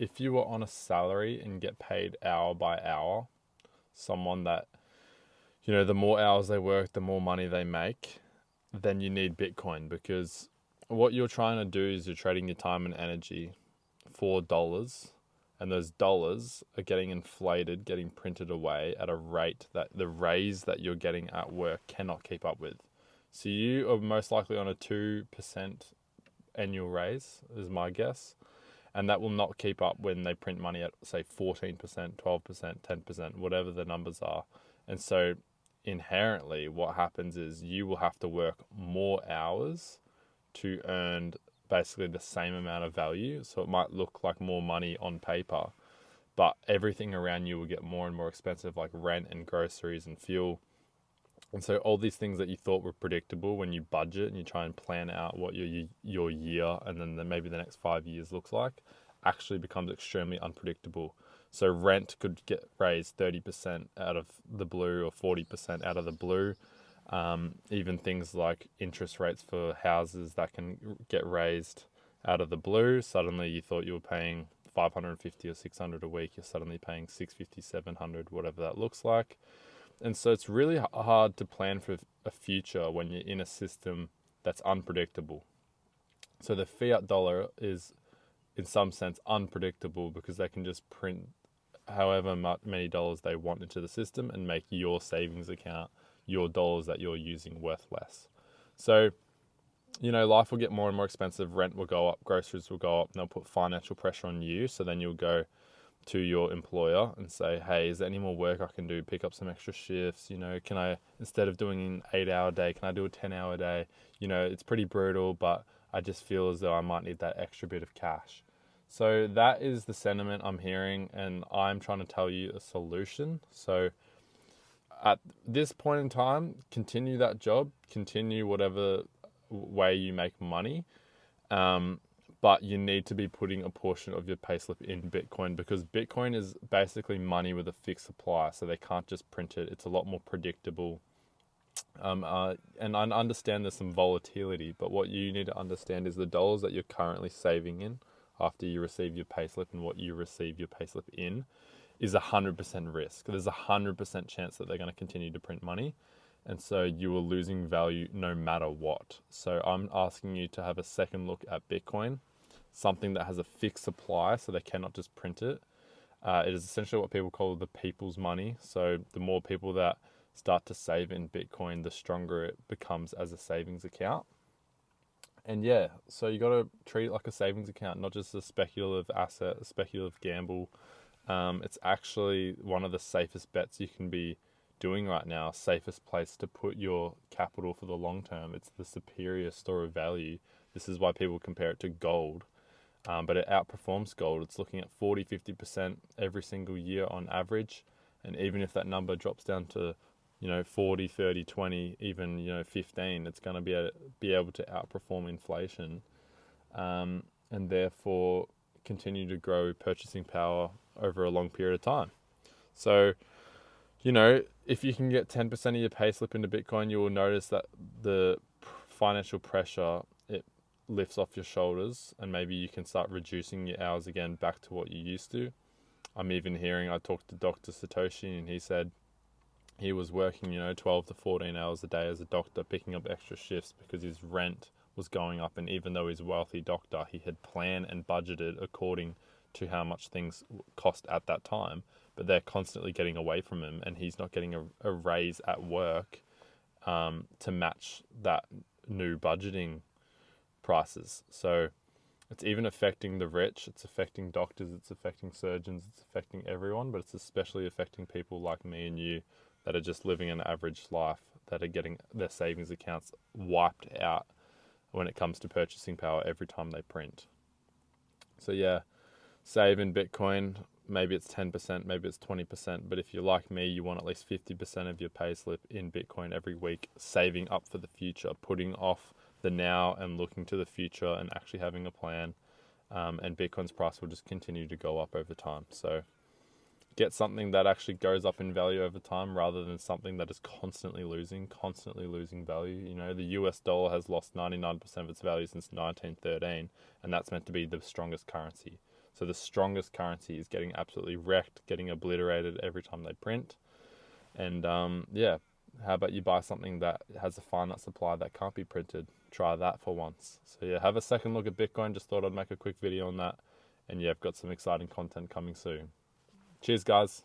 if you were on a salary and get paid hour by hour, someone that, the more hours they work, the more money they make, then you need Bitcoin, because what you're trying to do is you're trading your time and energy for dollars, and those dollars are getting inflated, getting printed away at a rate that the raise that you're getting at work cannot keep up with. So you are most likely on a 2% annual raise, is my guess. And that will not keep up when they print money at, say, 14%, 12%, 10%, whatever the numbers are. And so inherently what happens is you will have to work more hours to earn basically the same amount of value. So it might look like more money on paper, but everything around you will get more and more expensive, like rent and groceries and fuel. And so all these things that you thought were predictable when you budget and you try and plan out what your year and then maybe the next 5 years looks like, actually becomes extremely unpredictable. So rent could get raised 30% out of the blue or 40% out of the blue. Even things like interest rates for houses that can get raised out of the blue. Suddenly you thought you were paying $550 or $600 a week. You're suddenly paying $650, $700, whatever that looks like. And so it's really hard to plan for a future when you're in a system that's unpredictable. So the fiat dollar is, in some sense, unpredictable because they can just print however many dollars they want into the system and make your savings account, your dollars that you're using, worth less. So, life will get more and more expensive. Rent will go up, groceries will go up, and they'll put financial pressure on you. So then you'll go to your employer and say, hey, is there any more work I can do? Pick up some extra shifts. Can I, instead of doing an 8-hour day, can I do a 10-hour day? It's pretty brutal, but I just feel as though I might need that extra bit of cash. So that is the sentiment I'm hearing, and I'm trying to tell you a solution. So at this point in time, continue that job, continue whatever way you make money. But you need to be putting a portion of your payslip in Bitcoin, because Bitcoin is basically money with a fixed supply. So they can't just print it. It's a lot more predictable. And I understand there's some volatility, but what you need to understand is the dollars that you're currently saving in after you receive your payslip and what you receive your payslip in is 100% risk. There's 100% chance that they're going to continue to print money. And so you are losing value no matter what. So I'm asking you to have a second look at Bitcoin, something that has a fixed supply, so they cannot just print it. It is essentially what people call the people's money. So the more people that start to save in Bitcoin, the stronger it becomes as a savings account. And yeah, so you got to treat it like a savings account, not just a speculative asset, a speculative gamble. It's actually one of the safest bets you can be doing right now, safest place to put your capital for the long term. It's the superior store of value. This is why people compare it to gold, but it outperforms gold. It's looking at 40-50% every single year on average, and even if that number drops down to 40, 30, 20, even 15, it's going to be able to outperform inflation, and therefore continue to grow purchasing power over a long period of time. So if you can get 10% of your payslip into Bitcoin, you will notice that the financial pressure, it lifts off your shoulders, and maybe you can start reducing your hours again back to what you used to. I talked to Dr. Satoshi, and he said he was working, 12 to 14 hours a day as a doctor, picking up extra shifts because his rent was going up. And even though he's a wealthy doctor, he had planned and budgeted according to how much things cost at that time. But they're constantly getting away from him, and he's not getting a raise at work to match that new budgeting prices. So it's even affecting the rich, it's affecting doctors, it's affecting surgeons, it's affecting everyone, but it's especially affecting people like me and you that are just living an average life, that are getting their savings accounts wiped out when it comes to purchasing power every time they print. So yeah, save in Bitcoin. Maybe it's 10%, maybe it's 20%, but if you're like me, you want at least 50% of your payslip in Bitcoin every week, saving up for the future, putting off the now and looking to the future and actually having a plan. And Bitcoin's price will just continue to go up over time. So get something that actually goes up in value over time rather than something that is constantly losing value. The US dollar has lost 99% of its value since 1913, and that's meant to be the strongest currency. So the strongest currency is getting absolutely wrecked, getting obliterated every time they print. And yeah, how about you buy something that has a finite supply that can't be printed? Try that for once. So yeah, have a second look at Bitcoin. Just thought I'd make a quick video on that. And yeah, I've got some exciting content coming soon. Cheers, guys.